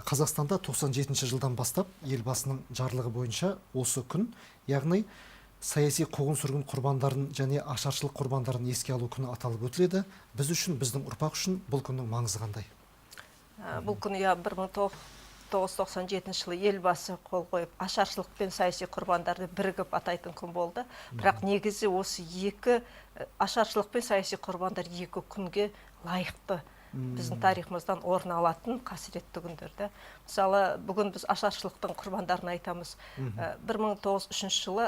Қазақстанда 97 жылдан бастап елбасының жарлығы бойынша осы күн, яғни саяси қуғын-сүргін құрбандарын және ашаршылық құрбандарын еске алу күні аталып өтіледі. Біз үшін, біздің ұрпақ үшін бұл күннің маңызы қандай? Бұл күні 1997 жылы елбасы қол қойып, ашаршылық пен саяси құрбандарды бірігіп атайтын күн болды. Бірақ негізі осы ашаршылық пен саяси құрбандар екі күнге лайықты біздің тарихымыздан орын алатын қасіретті күндерді. Мысалы, бүгін біз ашаршылықтың құрбандарын айтамыз. 1903 жылы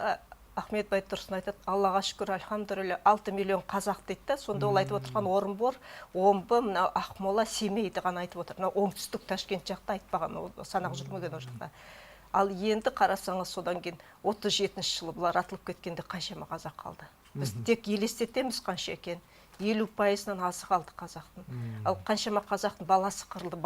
Ахмет Байтұрсын айтады, Аллаға шүкір, альхамдулилля, 6 миллион қазақ дейді. Сонда ол айтып отырған Орынбор, Омбы, Ақмола, Семейді ғана айтып отыр. Оңтүстік Ташкент жақта айтпаған, санақ жүрмеген о жақта. Ал енді қарасаңыз, содан кейін 37 жылы бұлар атылып кеткенде қаншама қазақ қалды. Біз тек елестетеміз қанша екен. 50%-нан азы қалды қазақтың. Ал қаншама қазақтың баласы қырылды.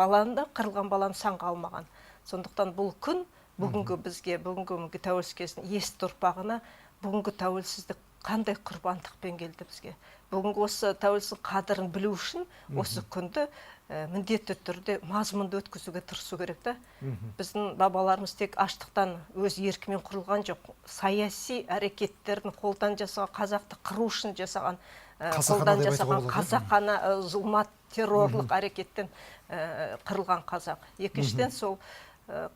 Қырылған баланы сан қалмаған. Сондықтан бұл күн бүгінгі бізге, бүгінгі тәуелсіз кездің есті ұрпағына бүгінгі тәуелсіздік қандай құрбандықпен келді бізге. Бүгінгі осы тәуелсіз қадірін білу үшін осы күнді міндетті түрде мазмұнды өткізуге тырысу керек та. Біздің бабаларымыз тек аштықтан өз еркімен құрылған жоқ. Саяси әрекеттерін қолдан жасаған, қазақты қыру үшін жасаған, қолдан жасаған қасақана, зұлмат, террорлық әрекеттен қырылған қазақ. Екіншіден сол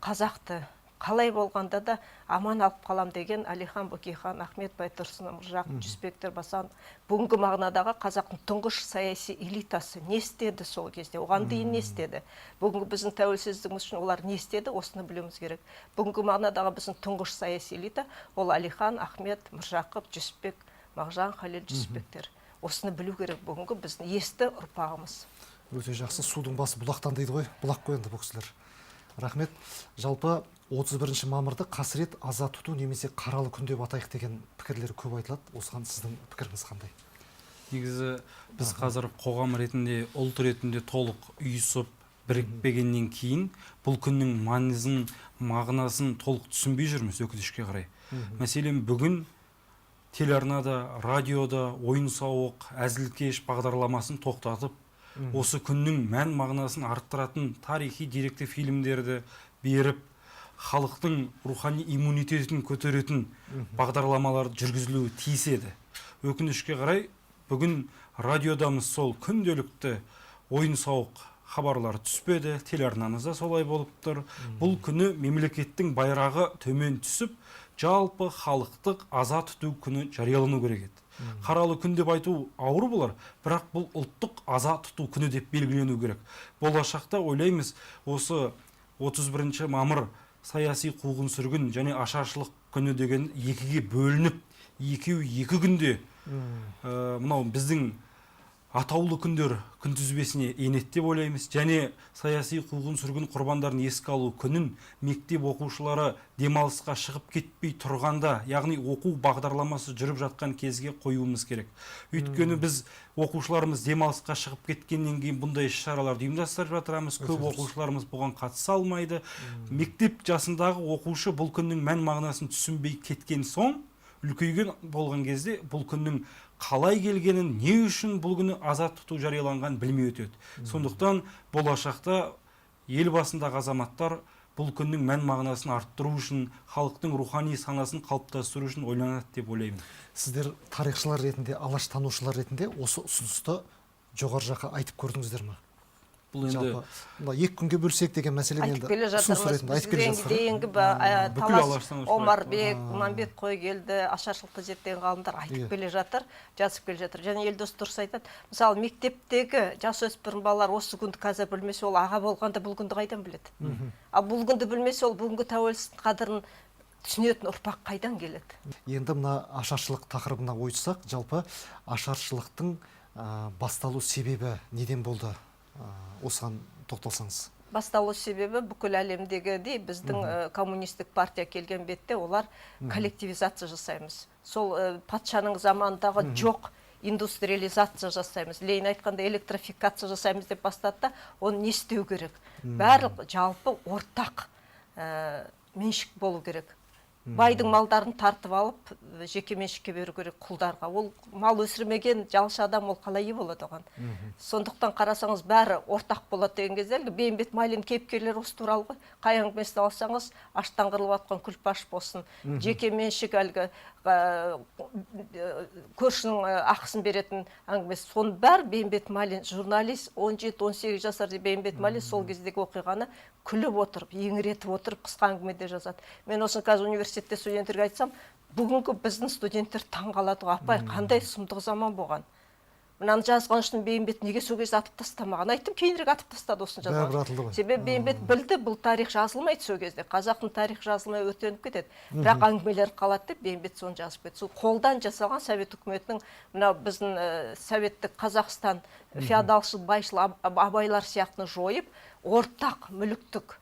қазақты қалай болғанда да аман алып қалам деген Әлихан Бөкейхан, Ахмет Байтұрсын, Міржақып Жүсіпбектер басқан бүгінгі мағынадағы қазақтың тұңғыш саяси элитасы не істеді сол кезде, оған дейін не істеді. Бүгінгі біздің тәуелсіздігіміз үшін олар не істеді, осыны білуіміз керек. Бүгінгі мағынадағы біздің тұңғыш саяси элита ол Әлихан, Ахмет, Міржақып, Жүсіпбек, Мағжан, Халел Жүсіпбектер. Осыны білу керек бүгінгі біздің есті ұрпағымыз. Өте жақсы, судың басы бұлақтан дейді ғой, бұлақ қойынды бұл кісілер. Рахмет. Жалпы 31 мамырды қасірет аза тұту немесе қаралы күн деп атайық деген пікірлер көп айтылады. Осыған сіздің пікіріңіз қандай? Негізі біз қазір қоғам ретінде, ұлт ретінде толық үйісіп, бірікпегеннен кейін бұл күннің маңызын, мағынасын толық түсінбей жүрміз өкінішке қарай. Мәселен, бүгін телеарнада, радиода ойын-сауық, әзіл-кеш бағдарламасын тоқтатып, осы күннің мән мағынасын арттыратын тарихи деректі фильмдерді беріп, халықтың рухани иммунитетін көтеретін бағдарламалар жүргізілуі тиіс еді. Өкінішке қарай, бүгін радиодамыз сол күнделікті ойын-сауық хабарлар түспеді, телеарнамыз да солай болып тұр. Бұл күні мемлекеттің байрағы төмен түсіп, жалпы халықтық аза тұту күні жариялану керек еді. Қаралы күн деп айту ауыр болар, бірақ бұл ұлттық аза тұту күні деп белгілену керек. Болашақта ойлаймыз, осы 31 мамыр саяси қуғын-сүргін және ашаршылық күні деген екіге бөлініп, екі күнде мынау біздің атаулы күндер күнтізбесіне енеді деп ойлаймыз. Және саяси қуғын-сүргін құрбандарын еске алу күнін мектеп оқушылары демалысқа шығып кетпей тұрғанда, яғни оқу бағдарламасы жүріп жатқан кезге қоюымыз керек. Өйткені біз оқушыларымыз демалысқа шығып кеткеннен кейін бұндай іс-шараларды ұйымдастырып жатырмыз. Көп оқушыларымыз бұған қатыса алмайды. Мектеп жасындағы оқушы бұл күннің мән мағынасын түсінбей кеткен соң, үлкейген болған кезде бұл күннің қалай келгенін, не үшін бұл күні аза тұту жарияланған білмей өтеді. Сондықтан болашақта ел басындағы азаматтар бұл күннің мән мағынасын арттыру үшін, халықтың рухани санасын қалыптастыру үшін ойланады деп ойлаймын. Сіздер тарихшылар ретінде, алаштанушылар ретінде осы ұсынысты жоғары жаққа айтып көрдіңіздер ме? Бұл енді екі күнге бөлсек деген мәселені айтып келе жатырмыз. Дейінгі Талас Омарбек, Иманбек Қойгелді, ашаршылықты зерттеген ғалымдар айтып келе жатыр, жазып келе жатыр. Және Елдос дұрыс айтады. Мысалы, мектептегі жасөспірім балалар осы күнді қазір білмесе, ол аға болғанда бұл күнді қайдан біледі? Ал бұл күнді білмесе, ол бүгінгі тәуелсіздік қадірін түсінетін ұрпақ қайдан келеді? Енді мына ашаршылық тақырыбына ойыссақ, жалпы ашаршылықтың басталу себебі неден болды? Осыған тоқталсаңыз. Басталу себебі бүкіл әлемдегідей біздің коммунистік партия келген бетте олар коллективизация жасаймыз. Сол патшаның заманындағы жоқ индустриализация жасаймыз. Ленин айтқанда электрификация жасаймыз деп бастады да, оны не істеу керек? Барлық жалпы ортақ меншік болу керек. Байдың малдарын тартып алып жеке меншікке беру керек құлдарға. Ол мал өсірмеген жалшы адам ол қалай ие болады оған? Сондықтан қарасаңыз бәрі ортақ болады деген кезде әлгі Бейімбет Майлин кейіпкерлері осы туралы ғой. Қай әңгімесін алсаңыз, аштан қырылып жатқан күлпаш болсын, жеке меншік әлгі көршінің ақысын беретін әңгімесі. Соның бәрі Бейімбет Майлин, журналист, 17-18 жасар Бейімбет Майлин сол кездегі оқиғаны күліп отырып, еңіретіп отырып қысқа әңгімеде жазады. Мен осы қазір университетте студенттерге айтсам, бүгінгі біздің студенттер таң қалады ғой, апай, қандай сұмдық заман болған. Мынаны жазған үшін Бейімбет неге сол кезде атып тастамаған? Айттым, кейінірек атып тастады осыны жазған. Себебі Бейімбет білді, бұл тарих жазылмайды сол кезде. Қазақтың тарихы жазылмай өртеніп кетеді. Бірақ әңгімелер қалады деп Бейімбет соны жазып кетті. Сол қолдан жасалған Совет үкіметінің, мынау біздің советтік Қазақстан феодалшыл, байшыл абайлар сияқтыны жойып, ортақ мүліктік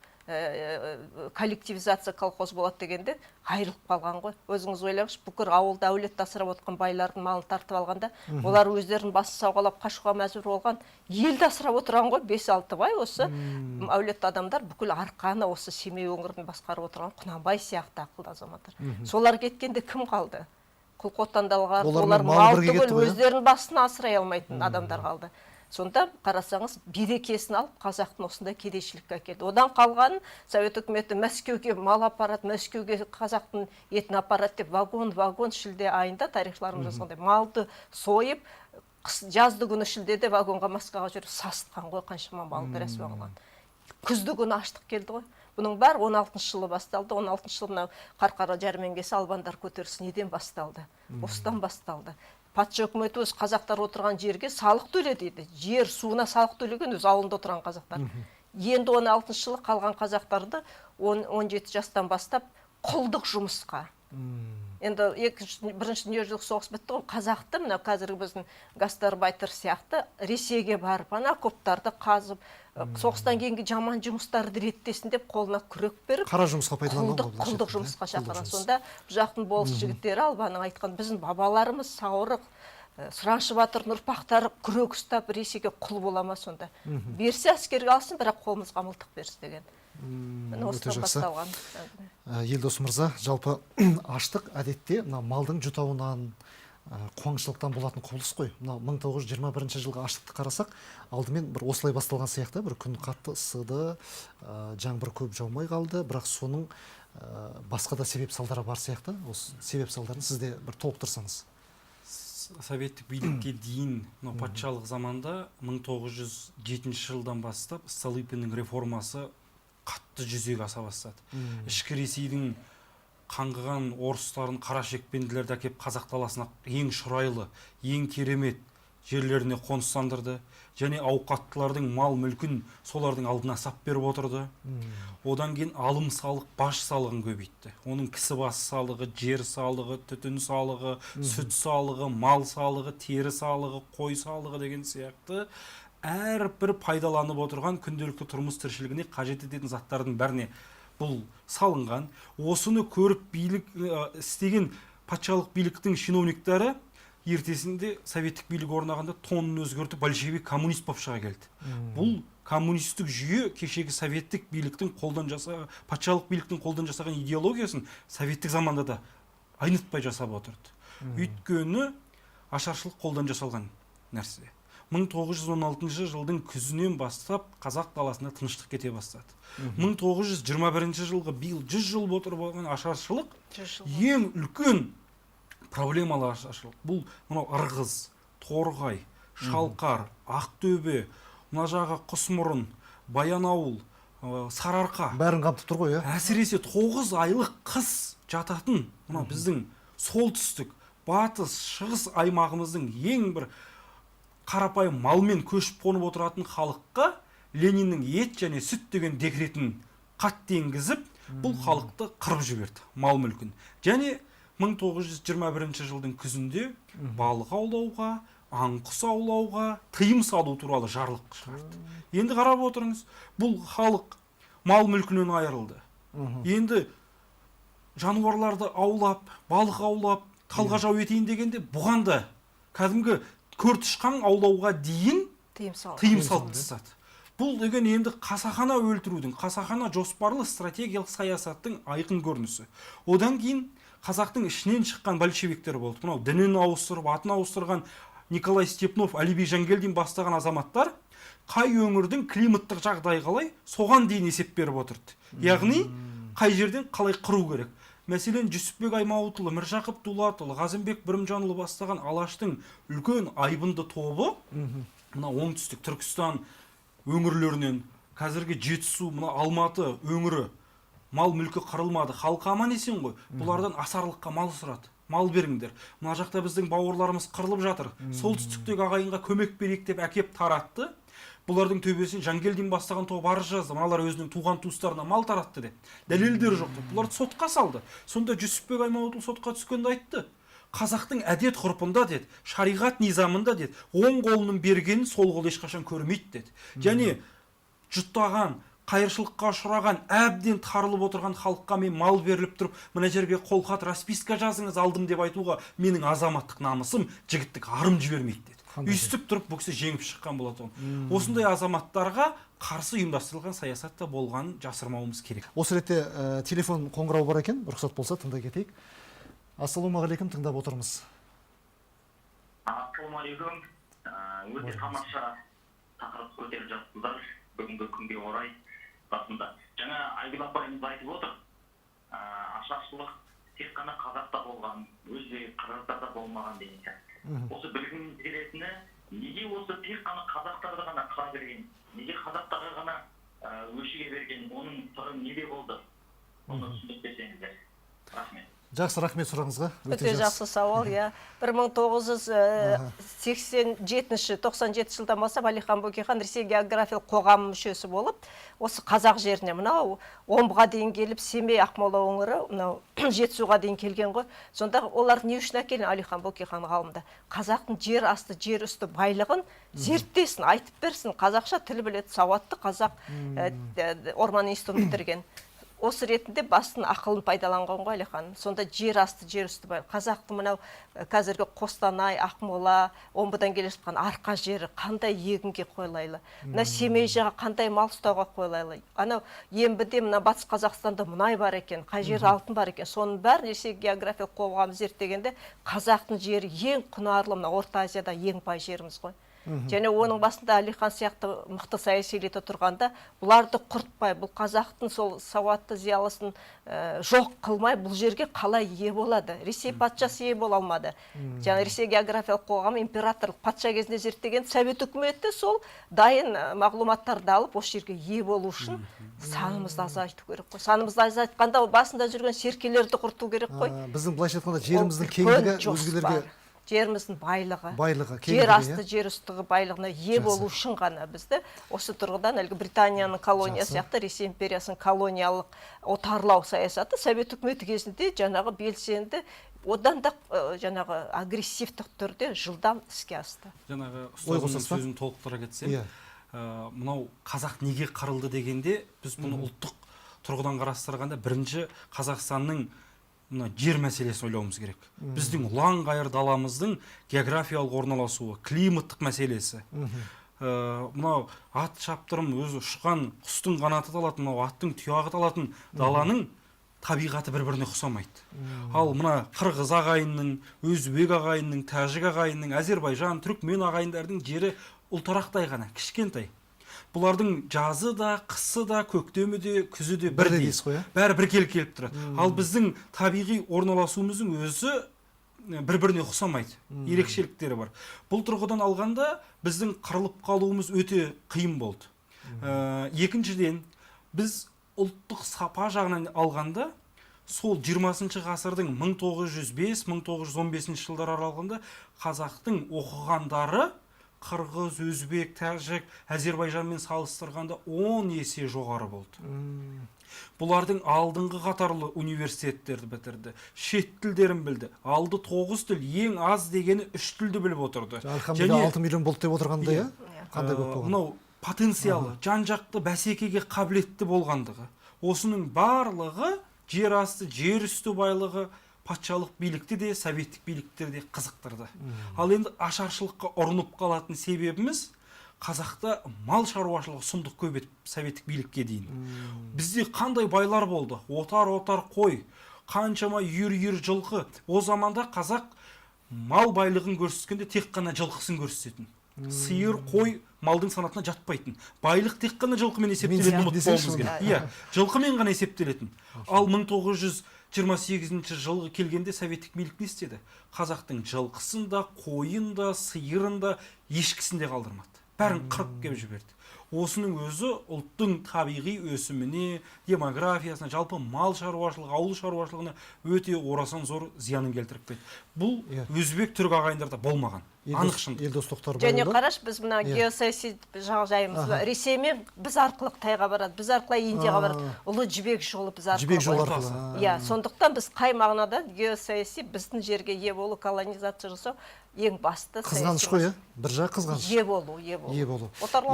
коллективизация колхоз болады дегенде қайырылып қалған ғой. Өзіңіз ойлаңызшы, бүкіл ауылда әулетті асырап отқан байлардың малын тартып алғанда, олар өздерінің басын сауғалап қашуға мәжбүр болған, елді асырап отырған ғой. 5-6 бай осы әулетті адамдар бүкіл арқаны осы Семей өңірін басқарып отырған Құнанбай сияқты ақылды азаматтар. Солар кеткенде кім қалды? Құл-қотандалғар, олар мал түгіл өздерінің басын асырай алмайтын адамдар қалды. Сонда қарасаңыз, берекесін алып қазақтың осындай кедейшілікке әкелді. Одан қалғанын Совет үкіметі Мәскеуге мал апарат, Мәскеуге қазақтың етін апарат деп вагон шілде айында тарихшыларымыз жазғандай малды сойып, жазды күні шілдеде вагонға маскаға жүріп сасытқан ғой, қаншама малды рәсуа қылған. Күзді күні аштық келді ғой. Бұның бәрі 16-шы жылы басталды. 16-шы жылы Қарқара жәрмеңкесі албандар көтерілісі неден басталды? Осыдан басталды. Патша үкіметі өз қазақтар отырған жерге салық төледі. Жер суына салық төлеген өз ауылында отырған қазақтар. Енді 16-шы жылы қалған қазақтарды 17 жастан бастап құлдық жұмысқа. Енді бірінші дүниежүзілік соғыс бітті ғой, қазақты мына қазіргі біздің гастарбайтер сияқты Ресейге барып, окоптарды қазып, соғыстан кейінгі жаман жұмыстарды реттесін деп қолына күрек беріп, қара жұмысқа пайдаланған ғой. Құлдық жұмысқа шақырған. Сонда бұл жақтың болыс жігіттері Албаның айтқан, біздің бабаларымыз сауырық, Сұраншы батырдың ұрпақтары күрек ұстап Ресейге құл бола ма сонда? Берсе әскерге алсын, бірақ қолымызға мылтық берсін деген. Осыдан басталған. Елдос мырза, жалпы аштық әдетте малдың жұтауынан, қуаңшылықтан болатын құбылыс қой. 1921 жылғы аштықты қарасақ, алдымен бір осылай басталған сияқты, бір күн қатты ысыды, жаңбыр көп жаумай қалды, бірақ соның басқа да себеп салдары бар сияқты. Осы себеп салдарын сізде бір толықтырсаңыз. Советтік билікке дейін патшалық заманда 1907 жылдан бастап Столыпиннің реформасы қатты жүзеге аса бастады. Ішкі Ресейдің қаңғыған орыстарын, қарашекпенділерді әкеп қазақ даласына ең шұрайлы, ең керемет жерлеріне қоныстандырды, және ауқаттылардың мал мүлкін солардың алдына сап беріп отырды. Одан кейін алым салық, баж салығын көбейтті. Оның кісі басы салығы, жер салығы, түтін салығы, сүт салығы, мал салығы, тері салығы, қой салығы деген сияқты әрбір пайдаланып отырған күнделікті тұрмыс тіршілігіне қажет ететін заттардың бәріне бұл салынған. Осыны көріп билік істеген патшалық биліктің шиновниктері ертесінде советтік билік орнағанда тонын өзгертіп большевик коммунист болып шыға келді. Бұл коммунистік жүйе кешегі советтік биліктің патшалық биліктің қолдан жасаған идеологиясын советтік заманда да айнытпай жасап отырды. Өйткені ашаршылық қолдан жасалған нәрсе. 1916 жылдың күзінен бастап қазақ даласында тыныштық кете бастады. 1921 жылғы биыл 100 жыл отырып болған ашаршылық ең үлкен проблемалы ашаршылық. Бұл мынау Ырғыз, Торғай, Шалқар, Ақтөбе, мына жағы Құсмұрын, Баянауыл, Сарыарқа. Бәрін қамтып тұр ғой, Әсіресе 9 айлық қыс жататын мына біздің солтүстік, батыс, шығыс аймағымыздың ең бір қарапайым малмен көшіп қонып отыратын халыққа Лениннің ет және сүт деген декретін қатты енгізіп, бұл халықты қырып жіберді, мал мүлкін. Және 1921 жылдың күзінде балық аулауға, аң құс аулауға тыйым салу туралы жарлық шығарды. Енді қарап отырыңыз, бұл халық мал мүлкінен айырылды. Енді жануарларды аулап, балық аулап, талғажау етейін дегенде бұған да кәдімгі көртышқан аулауға дейін тыйым салып тастады. Бұл деген енді қасақана өлтірудің, қасақана жоспарлы стратегиялық саясаттың айқын көрінісі. Одан кейін қазақтың ішінен шыққан большевиктер болды. Мынау дінін ауыстырып, атын ауыстырған Николай Степнов, Алибей Жангелдин бастаған азаматтар қай өңірдің климаттық жағдайы қалай, соған дейін есеп беріп отырды. Яғни қай жерден қалай қыру керек. Мәселен, Жүсіпбек Аймауытұлы, Міржақып Дулатұлы, Ғазымбек Бірімжанұлы бастаған Алаштың үлкен айбынды тобы, мына оңтүстік Түркістан өңірлерінен, қазіргі Жетісу, мына Алматы өңірі, мал мүлкі қырылмады, халқы аман есен ғой. Бұлардан асарлыққа мал сұрады. Мал беріңдер. Мына жақта біздің бауырларымыз қырылып жатыр. Солтүстіктегі ағайынға көмек берейік деп әкеп таратты. Бұлардың төбесін Жангелдин бастаған топ арыз жазды. Мыналар өзінің туған туыстарына мал таратты деп. Дәлелдері жоқ деп. Бұларды сотқа салды. Сонда Жүсіпбек Аймауытұлы сотқа түскенде айтты. Қазақтың әдет ғұрпында деді, шариғат низамында деді, оң қолының бергенін сол қол ешқашан көрмейді деді. Және жұттаған, қайыршылыққа ұшыраған, әбден тарылып отырған халыққа мен мал беріліп тұрып, мына жерге қолхат расписка жазыңыз алдым деп айтуға менің азаматтық намысым, жігіттік арым жібермейді деді. Үйстіп тұрып бұл кісі жеңіп шыққан болады. Осындай азаматтарға қарсы ұйымдастырылған саясатта болғанын жасырмауымыз керек. Осы ретте телефон қоңырау бар екен, рұқсат болса тыңдай кетейік. Ассалаумағалейкум, тыңдап отырмыз. Ассалаумағалейкум. Өте тамаша тақырып көтеріп жатсыздар бүгінгі күнге орай. Расында жаңа Айгүл апайымыз айтып отыр. Ашаршылық тек қана қазақта болған, өзге қырғыздарда болмаған деген сияқты. Осы білгіміз келетіні, неге осы тек қана қазақтарды ғана қыра берген, неге қазақтарға ғана өшіге берген, оның сыры неде болды? Оны түсіндіріп берсеңіздер. Рахмет. Жақсы, рахмет сұрағыңызға. Өте жақсы сауал, иә. 1987-97 жылдан бастап Әлихан Бөкейхан Ресей географиялық қоғамы мүшесі болып, осы қазақ жеріне мынау Омбыға дейін келіп, Семей, Ақмола өңірі, мынау Жетісуға дейін келген ғой. Сонда олар не үшін әкелген Әлихан Бөкейхан ғалымда? Қазақтың жер асты, жер үсті байлығын зерттесін, айтып берсін. Қазақша тіл біледі, сауатты қазақ орман институтын бітірген. Осы ретінде бастың ақылын пайдаланған ғой Әлихан. Сонда жер асты, жер үсті бай. Қазақтың мынау қазіргі Қостанай, Ақмола, Омбыдан келе жатқан арқа жері қандай егінге қойлайлы. Мына Семей жағы қандай мал ұстауға қойлайлы. Анау Ембіде мына Батыс Қазақстанда мұнай бар екен, қай жерде алтын бар екен. Соның бәрін Ресей географиялық қоғамы зерттегенде қазақтың жері ең құнарлы, мына Орта Азияда ең бай жеріміз ғой. Және оның басында Әлихан сияқты мықты саяси элита тұрғанда, бұларды құртпай, бұл қазақтың сол сауатты зиялысын жоқ қылмай, бұл жерге қалай ие болады? Ресей патшасы ие бола алмады. Және Ресей географиялық қоғамы императорлық патша кезінде зерттеген Совет үкіметі сол дайын мағлұматтарды алып, осы жерге ие болу үшін санымызды азайту керек қой. Санымызды азайтқанда ол басында жүрген серкелерді құрту керек қой. Біздің былайша айтқанда жеріміздің кеңдігі өзгелерге, жеріміздің байлығы, кеңдігі, жер асты, жер үстігі байлығына ие болу үшін ғана бізді осы тұрғыдан әлгі Британияның колония сияқты Ресей империясының колониялық отарлау саясаты Совет үкіметі кезінде жаңағы белсенді, одан да жаңағы агрессивтік түрде жылдам іске асты. Жаңағы ұстазымның сөзін толықтыра кетсем, мынау қазақ неге қырылды дегенде, біз бұны ұлттық тұрғыдан қарастырғанда бірінші Қазақстанның жер мәселесін ойлауымыз керек. Біздің ұлан ғайыр даламыздың географиялық орналасуы, климаттық мәселесі. Мынау ат шаптырым өзі ұшқан құстың қанаты талатын, мынау аттың тұяғы талатын даланың табиғаты бір-біріне ұқсамайды. Ал мына қырғыз ағайынның, өзбек ағайынның, тәжік ағайынның, Әзербайжан, түрікмен ағайындардың жері ұлтарақтай ғана, кішкентай. Бұлардың жазы да, қысы да, көктемі де, күзі де бірдей. Бәрі бір келіп тұрады. Ал біздің табиғи орналасуымыздың өзі бір-біріне ұқсамайды. Ерекшеліктері бар. Бұл тұрғыдан алғанда біздің қырылып қалуымыз өте қиын болды. Екіншіден, біз ұлттық сапа жағынан алғанда, сол 20 ғасырдың 1905-1915 жылдар аралығында қазақтың оқығандары қырғыз, өзбек, тәжік, Әзербайжанмен салыстырғанда 10 есе жоғары болды. Бұлардың алдыңғы қатарлы университеттерді бітірді, шет тілдерін білді. Алды 9 тіл, ең аз дегені 3 тілді біліп отырды. Алхамдулилла 6 миллион болды деп отырғанда, қандай көп болған? Мынау потенциалы, жан-жақты бәсекеге қабілетті болғандығы. Осының барлығы жер асты, жер үсті байлығы патшалық билікті де, советтік билікті де қызықтырды. Ал енді ашаршылыққа ұрынып қалатын себебіміз қазақта мал шаруашылығы сұмдық көп еді советтік билікке дейін. Бізде қандай байлар болды, отар қой, қаншама үйір жылқы. О заманда қазақ мал байлығын көрсеткенде тек қана жылқысын көрсететін. Сиыр, қой малдың санатына жатпайтын. Байлық тек қана жылқымен есептелетін, ұмытпауымыз керек. Иә, жылқымен ғана есептелетін. Ал 1928 жылғы келгенде советтік билік не істеді? Қазақтың жылқысын да, қойын да, сиырын да, ешкісін де қалдырмады. Бәрін қырып кеп жіберді. Осының өзі ұлттың табиғи өсіміне, демографиясына, жалпы мал шаруашылығы, ауыл шаруашылығына өте орасан зор зиянын келтіріп кетті. Бұл өзбек түрік ағайындарда болмаған. Анық шындық. Елдос Тоқтар Және Байұлы. қараш, біз мына геосаяси жағдайымыз Ресеймен біз арқылы Қытайға барады, біз арқылы Индияға барады. Ұлы жібек жолы біз арқылы. Жібек жолы арқылы. Иә, сондықтан біз қай мағынада геосаяси біздің жерге ие болу, колонизация жасау ең басты саяси. Қызғаныш қой, бір жағы қызғаныш. Ие болу.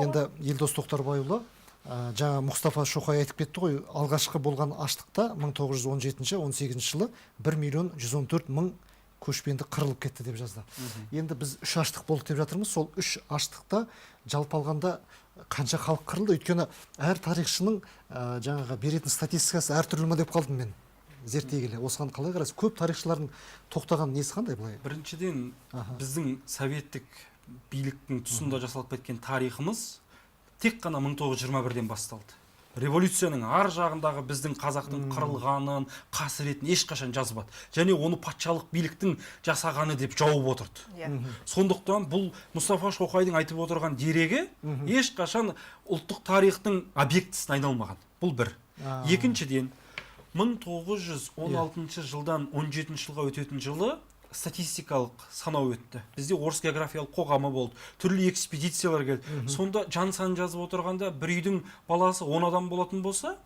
Енді Елдос Тоқтар Байұлы жаңа Мұстафа Шоқай айтып кетті ғой, алғашқы болған аштықта 1917-18 жылы 1.114.000 көшпенді қырылып кетті деп жазды. Енді біз 3 аштық болды деп жатырмыз. Сол 3 аштықта жалпы алғанда қанша халық қырылды? Өйткені әр тарихшының жаңағы беретін статистикасы әртүрлі ме деп қалдым мен зерттей келе. Осыған қалай қарайсыз? Көп тарихшылардың тоқтаған несі қандай былай? Біріншіден, біздің советтік биліктің тұсында жасалып кеткен тарихымыз тек қана 1921-ден басталды. Революцияның ар жағындағы біздің қазақтың қырылғанын, қасіретін ешқашан жазбады. Және оны патшалық биліктің жасағаны деп жауып отырды. Сондықтан бұл Мұстафа Шоқайдың айтып отырған дерегі ешқашан ұлттық тарихтың объектісіне айналмаған. Бұл бір. Екіншіден, 1916 жылдан 17 жылға өтетін жылы статистикалық санау өтті. Бізде орыс географиялық қоғамы болды, түрлі экспедициялар келді. Сонда жан санын жазып отырғанда бір үйдің баласы 10 адам болатын болса,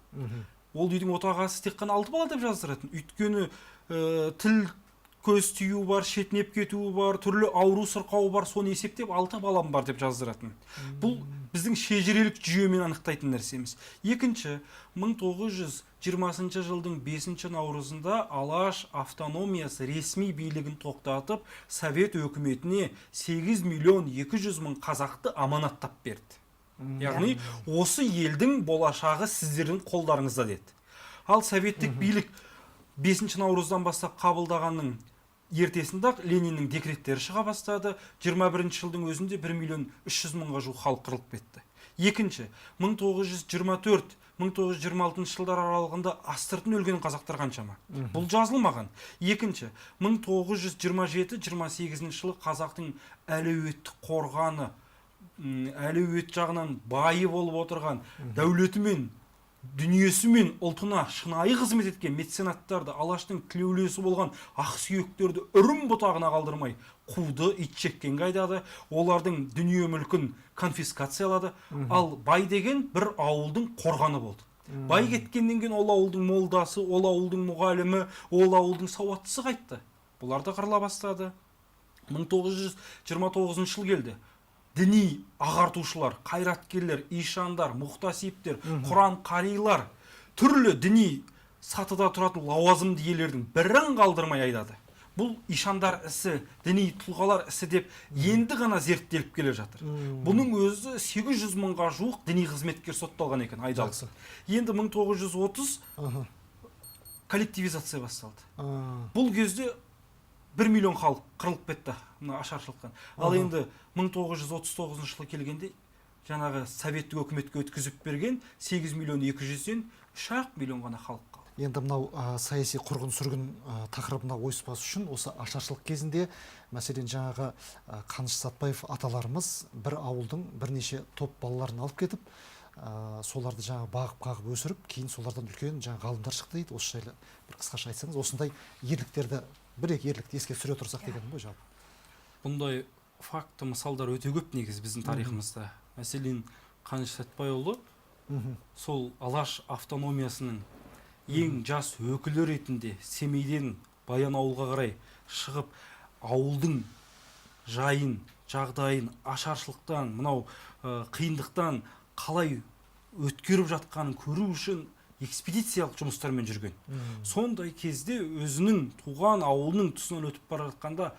ол үйдің отағасы тек қана 6 бала деп жаздыратын. Өйткені тіл көз тию бар, шетінеп кетуі бар, түрлі ауру сырқауы бар, соны есептеп 6 балам бар деп жаздыратын. Бұл біздің шежірелік жүйемен анықтайтын нәрсеміз. Екінші, 1920 жылдың 5 наурызында Алаш автономиясы ресми билігін тоқтатып, Совет өкіметіне 8.200.000 қазақты аманаттап берді. Яғни, осы елдің болашағы сіздердің қолдарыңызда деді. Ал советтік билік 5 наурыздан бастап қабылдағанның ертесінде Лениннің декреттері шыға бастады. 21 жылдың өзінде 1.300.000-ға жуық халық қырылып кетті. Екінші, 1924-1926 жылдар аралығында астыртын өлген қазақтар қаншама? Бұл жазылмаған. Екінші, 1927-28 жылы қазақтың әлеуетті қорғаны, әлеует жағынан байы болып отырған дәулетімен, дүниесімен ұлтына шынайы қызмет еткен меценаттарды, Алаштың тілеулесі болған ақсүйектерді үрім бұтағына қалдырмай қуды, итшеккенге айдады, олардың дүние мүлкін конфискациялады. Ал бай деген бір ауылдың қорғаны болды. Бай кеткеннен кейін ол ауылдың молдасы, ол ауылдың мұғалімі, ол ауылдың сауаттысы қайтты. Бұлар да қырыла бастады. 1929 жыл келді. Діни ағартушылар, қайраткерлер, ишандар, мұқтасиптер, Құран қарилар, түрлі діни сатыда тұратын лауазымды иелердің бірін қалдырмай айдады. Бұл ишандар ісі, діни тұлғалар ісі деп енді ғана зерттеліп келе жатыр. Бұның өзі 800.000-ға жуық діни қызметкер сотталған екен, айдалды. Енді 1930 коллективизация басталды. Бұл кезде 1 миллион халық қырылып кетті ашаршылықтан. Ал енді 1939 жылы келгенде жаңағы советтік өкіметке өткізіп берген 8.200.000-ден 3 миллион ғана халық қалды. Енді мынау саяси қырғын сүргін тақырыбына ойыспас үшін осы ашаршылық кезінде, мәселен жаңағы Қаныш Сәтбаев аталарымыз бір ауылдың бірнеше топ балаларын алып кетіп, соларды жаңа бағып-қағып өсіріп, кейін солардан үлкен жаңа ғалымдар шықты дейді. Осы жайлы бір қысқаша айтсаңыз, осындай ерліктерді, бір-екі ерлікті еске түсіре тұрсақ дегенім ғой жалпы. Бұндай факты мысалдар өте көп негізі біздің тарихымызда. Мәселен, Қаныш Сәтбайұлы сол Алаш автономиясының ең жас өкілі ретінде Семейден Баянауылға қарай шығып, ауылдың жайын, жағдайын, ашаршылықтан, мынау қиындықтан қалай өткеріп жатқанын көру үшін экспедициялық жұмыстармен жүрген. Сондай кезде өзінің туған ауылының тұсынан өтіп бара жатқанда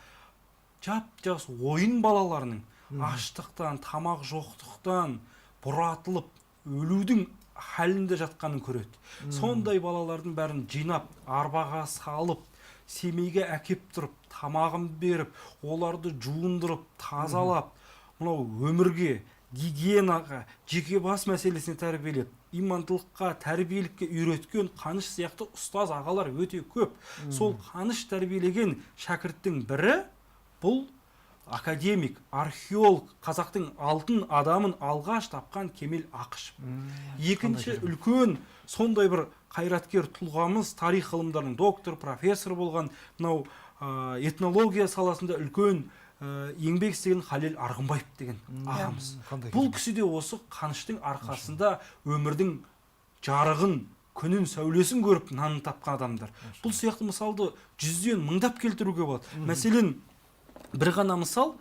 жап-жас ойын балаларының аштықтан, тамақ жоқтықтан бұратылып өлудің халінде жатқанын көреді. Сондай балалардың бәрін жинап, арбаға салып, семейге әкеп тұрып, тамағын беріп, оларды жуындырып, тазалап, мынау өмірге, гигиенаға, жеке бас мәселесіне тәрбиелеп, имандылыққа, тәрбиелікке үйреткен Қаныш сияқты ұстаз ағалар өте көп. Сол Қаныш тәрбиелеген шәкірттің бірі бұл академик, археолог, қазақтың алтын адамын алғаш тапқан Кемел Ақышев. Екінші үлкен сондай бір қайраткер тұлғамыз, тарих ғылымдарының доктор, профессор болған, мынау этнология саласында үлкен еңбек істеген Халел Арғынбаев деген ағамыз. Бұл кісі де осы Қаныштың арқасында өмірдің жарығын, күнін, сәулесін көріп нанын тапқан адамдар. Бұл сияқты мысалды жүзден мыңдап келтіруге болады. Мәселен, бір ғана мысал,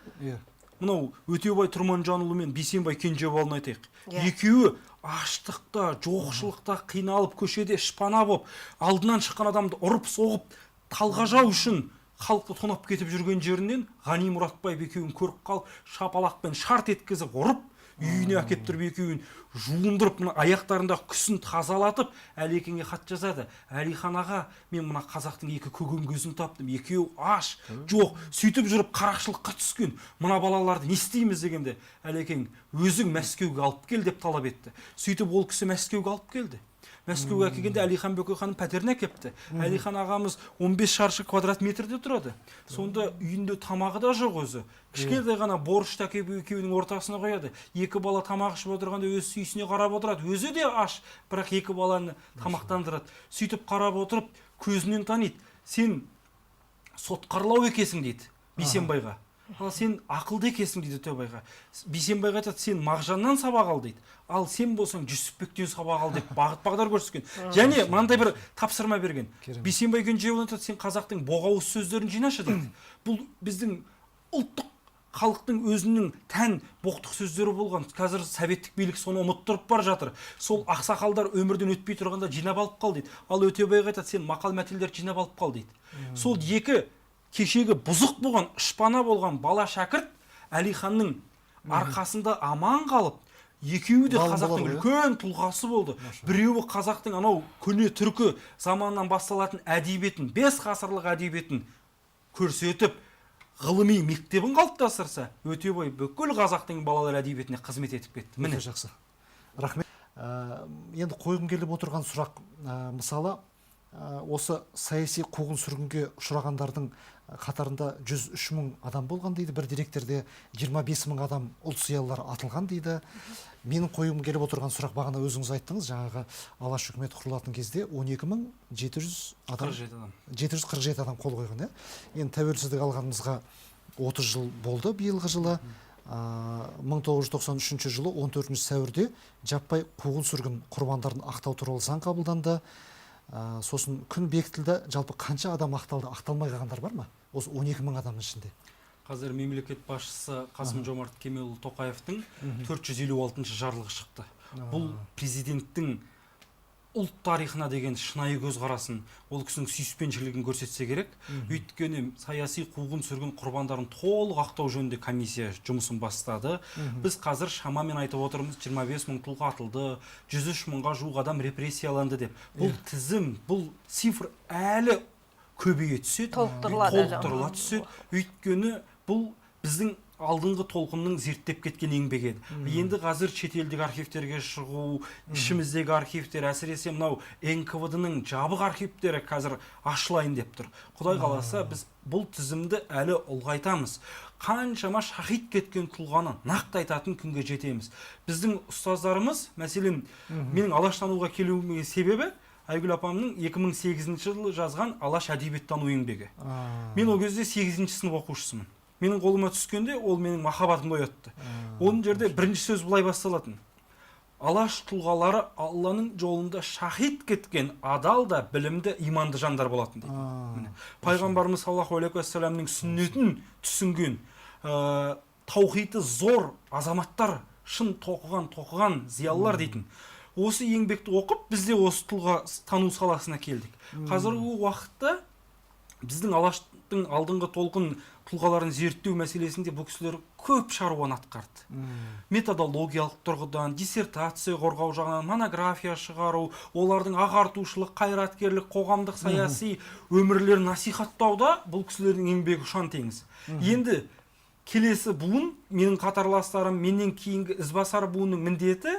мынау Өтебай Тұрманжанұлы мен Бейсенбай Кенжебайұлын айтайық. Екеуі аштықта, жоқшылықта қиналып, көшеде шпана болып, алдынан шыққан адамды ұрып соғып, талғажау үшін халықты тонап кетіп жүрген жерінен Ғани Мұратбаев екеуін көріп қалып, шапалақпен шарт еткізіп ұрып, үйіне әкеп тұрып екеуін жуындырып, мына аяқтарында күсін тазалатып, Әлекеңе хат жазады. Әлихан аға, мен мына қазақтың екі көгөн көзін таптым, екеуі аш, жоқ, сөйтіп жүріп қарақшылыққа түскен. Мына балаларды не істейміз дегенде, Әлекең өзің Мәскеуге алып кел деп талап етті. Сөйтіп ол кісі Мәскеуге алып келді. Мәскеуге келгенде Әлихан Бөкейханның пәтеріне әкепті. Әлихан ағамыз 15 шаршы квадрат метрде тұрады. Сонда үйінде тамағы да жоқ өзі. Кішкентай ғана борышты әкеп екеуінің ортасына қояды. Екі бала тамақ ішіп отырғанда өз сүйісіне қарап отырады. Өзі де аш, бірақ екі баланы тамақтандырады. Сөйтіп қарап отырып, көзінен таниды. Сен сотқарлау екесің дейді Бейсенбайға. Ал сен ақылды екесің дейді Өтебайға. Бейсенбайға айтады, сен Мағжаннан сабақ ал дейді. Ал сен болсаң Жүсіпбектен сабақ ал деп бағыт-бағдар көрсеткен. Және мынандай бір тапсырма берген. Бейсенбай Кенжебайұлы айтады, сен қазақтың боғауыз сөздерін жинашы дейді. Бұл біздің ұлттық халықтың өзінің тән боқтық сөздері болған. Қазір советтік билік соны ұмыттырып бар жатыр. Сол ақсақалдар өмірден өтпей тұрғанда жинап алып қал дейді. Ал Өтебайға айтады, сен мақал-мәтелдерді жинап алып қал дейді. Сол екі кешегі бұзық болған, ұшпана болған бала шәкірт Әлиханның арқасында аман қалып, екеуі де қазақтың үлкен тұлғасы болды. Біреуі қазақтың анау көне түркі заманынан басталатын әдебиетін, 5 ғасырлық әдебиетін көрсетіп, ғылыми мектебін қалыптастырса, Өтебай бүкіл қазақтың балалар әдебиетіне қызмет етіп кетті. Міне жақсы. Рахмет. Енді қойғым келіп отырған сұрақ, мысалы, осы саяси қуғын-сүргінге ұшырағандардың қатарында 103 мың адам болған дейді, бір деректерде 25 мың адам ұлт зиялылар атылған дейді. Менің қойғым келіп отырған сұрақ, бағана өзіңіз айттыңыз, жаңағы Алаш үкіметі құрылатын кезде 747 адам қол қойған. Енді тәуелсіздік алғанымызға 30 жыл болды биылғы жылы. 1993 жылы 14 сәуірде жаппай қуғын-сүргін құрбандарын ақтау туралы заң қабылданды. Сосын күн бекітілді. Жалпы қанша адам ақталды, ақталмай қалғандар бар ма? Осы 12 мың адамның ішінде. Қазір мемлекет басшысы Қасым-Жомарт Кемелұлы Тоқаевтың 456 жарлығы шықты. Бұл президенттің ұлт тарихына деген шынайы көзқарасын, ол кісінің сүйіспеншілігін көрсетсе керек. Өйткені саяси қуғын-сүргін құрбандарын толық ақтау жөнінде комиссия жұмысын бастады. Біз қазір шамамен айтып отырмыз, 25 мың тұлға атылды, 103 мыңға жуық адам репрессияланды деп. Бұл тізім, бұл цифр әлі көбейе түседі, толықтырыла түседі. Өйткені бұл біздің алдыңғы толқынның зерттеп кеткен еңбегі еді. Енді қазір шетелдік архивтерге шығу, ішіміздегі архивтер, әсіресе мынау НКВД-ның жабық архивтері қазір ашылайын деп тұр. Құдай қаласа, біз бұл тізімді әлі ұлғайтамыз. Қаншама шахид кеткен тұлғаны нақты айтатын күнге жетеміз. Біздің ұстаздарымыз, мәселен, менің алаштануға келуімнің себебі Айгүл апамның 2008 жылы жазған Алаш әдебиеттану еңбегі. Мен ол кезде 8-ші сынып оқушысымын. Менің қолыма түскенде ол менің махаббатымды оятты. Оның жерде бірінші сөз былай басталатын. Алаш тұлғалары Алланың жолында шахид кеткен адал да білімді иманды жандар болатын дейді. Пайғамбарымыз саллаллаху алейхи уассаламның сүннетін түсінген, таухиды зор азаматтар, шын тоқыған зиялылар дейтін. Осы еңбекті оқып, бізде осы тұлға тану саласына келдік. Қазіргі уақытта біздің алаштың алдыңғы толқын тұлғаларын зерттеу мәселесінде бұл кісілер көп шаруаны атқарды. Методологиялық тұрғыдан, диссертация қорғау жағынан, монография шығару, олардың ағартушылық, қайраткерлік, қоғамдық саяси өмірлерін насихаттауда бұл кісілердің еңбегі ұшан теңіз. Енді келесі буын, менің қатарластарым, менен кейінгі ізбасар буынның міндеті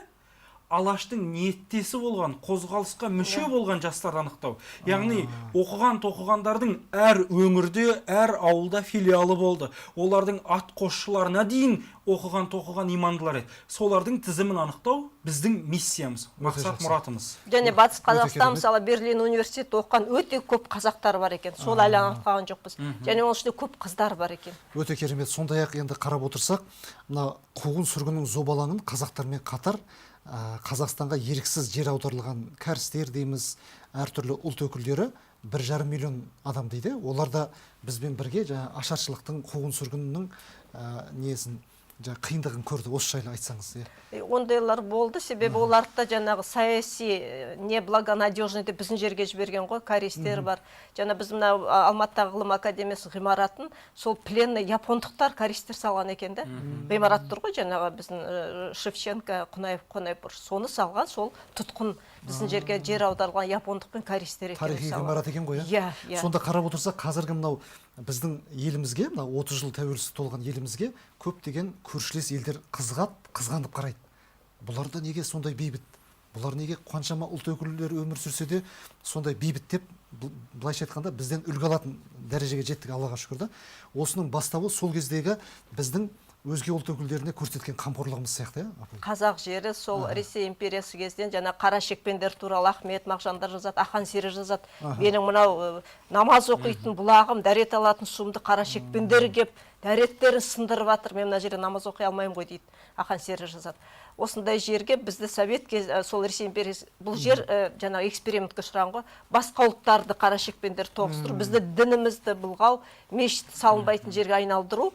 алаштың ниеттесі болған, қозғалысқа мүше болған жастарды анықтау. Яғни оқығандардың әр өңірде, әр ауылда филиалы болды. Олардың ат қосшыларына дейін оқыған имандылар еді. Солардың тізімін анықтау біздің миссиямыз, мақсат мұратымыз. Және Батыс Қазақстан, мысалы Берлин университеті оқыған өте көп қазақтар бар екен. Сол әлі анықтаған жоқпыз. Және оның ішінде көп қыздар бар екен. Өте керемет. Сондай-ақ енді қарап отырсақ, мына қуғын сүргіннің зобалаңын қазақтармен қатар Қазақстанға еріксіз жер аударылған кәрістер дейміз, әртүрлі ұлт өкілдері 1,5 миллион адам дейді. Олар да бізбен бірге ашаршылықтың, қуғын сүргіннің қиындығын көрді. Осы жайлы айтсаңыз. Ондайлар болды, себебі оларды жаңағы саяси неблагонадежный деп біздің жерге жіберген ғой, користер бар. Жаңа біз мына Алматыдағы ғылым академиясы ғимаратын сол пленный япондықтар користер салған екен де. Ғимарат тұр ғой, жаңағы біздің Шевченко, Қонаев соны салған, сол тұтқын біздің жерге жер аударылған япондық пен користер екен. Тарихи ғимарат екен ғой, иә? Сонда қарап отырсақ, қазіргі мынау біздің елімізге, 30 жыл тәуелсіз толған елімізге көптеген көршілес елдер қызғанып қарайды. Бұларда неге сондай бейбіт? Бұлар неге қаншама ұлт өкілдері өмір сүрсе де сондай бейбіт деп, былайша айтқанда бізден үлгі алатын дәрежеге жеттік, Аллаға шүкір да. Осының бастауы сол кездегі біздің өзге ұлт өкілдеріне көрсеткен қамқорлығымыз сияқты, Қазақ жері сол Ресей империясы кезден жаңа қара шекпендер туралы Ахмет Мағжандар жазады, Ақан Сері жазады. Менің мынау намаз оқитын бұлағым, дәрет алатын суымды қара шекпендер кеп, дәреттерін сындырып жатыр. Мен мына жерде намаз оқи алмаймын ғой дейді. Ақан Сері жазады. Осындай жерге бізді Совет сол Ресей империясы, бұл жер жаңа экспериментке ұшыраған ғой. Басқа ұлттарды қара шекпендер тоғыстыру, бізді дінімізді бұлғау, мешіт салынбайтын жерге айналдыру.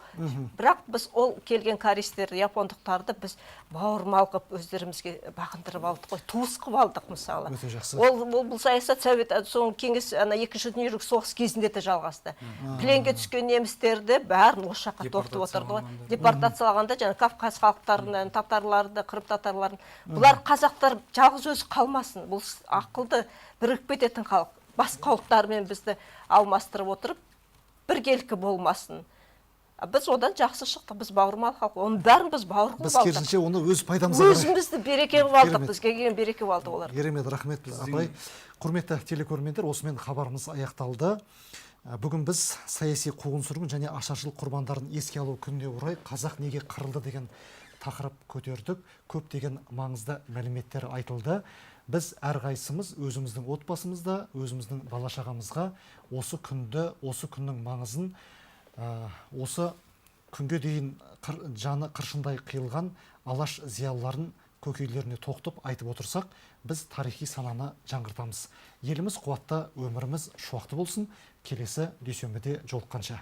Бірақ біз ол келген користерді, япондықтарды біз бауырмал қып өздерімізге бағындырып алдық қой, туыс қып алдық мысалы. Өте жақсы. Бұл саясат Совет соң кеңес екінші дүниежүзілік соғыс кезінде де жалғасты. Пленге түскен немістерді бәрін осы жаққа тоқтып отырды ғой. Депортациялағанда жаңа Кавказ халықтарын, татарларды, қырып татарларын, бұлар қазақтар жалғыз өзі қалмасын. Бұл ақылды бірігіп кететін халық. Басқа ұлттармен бізді алмастырып отырып, біркелкі болмасын. Біз одан жақсы шықтық, біз бауырмал халық, оның бәрін біз бауыр қылып алдық. Біз керісінше оны өз пайдамызға қарай. Өзімізді береке қылып алдық, бізге келген береке алды олар. Керемет, рахмет апай. Құрметті телекөрермендер, осымен хабарымыз аяқталды. Бүгін біз саяси қуғын-сүргін және ашаршылық құрбандарын еске алу күніне орай қазақ неге қырылды деген тақырып көтердік. Көптеген маңызды мәліметтер айтылды. Біз әрқайсымыз өзіміздің отбасымызда, өзіміздің бала-шағамызға осы күнді, осы күннің маңызын, осы күнге дейін жаны қыршындай қиылған алаш зиялыларын көкейлеріне тоқтып айтып отырсақ, біз тарихи сананы жаңғыртамыз. Еліміз қуатты, өміріміз шуақты болсын. Келесі дүйсенбіде жолыққанша.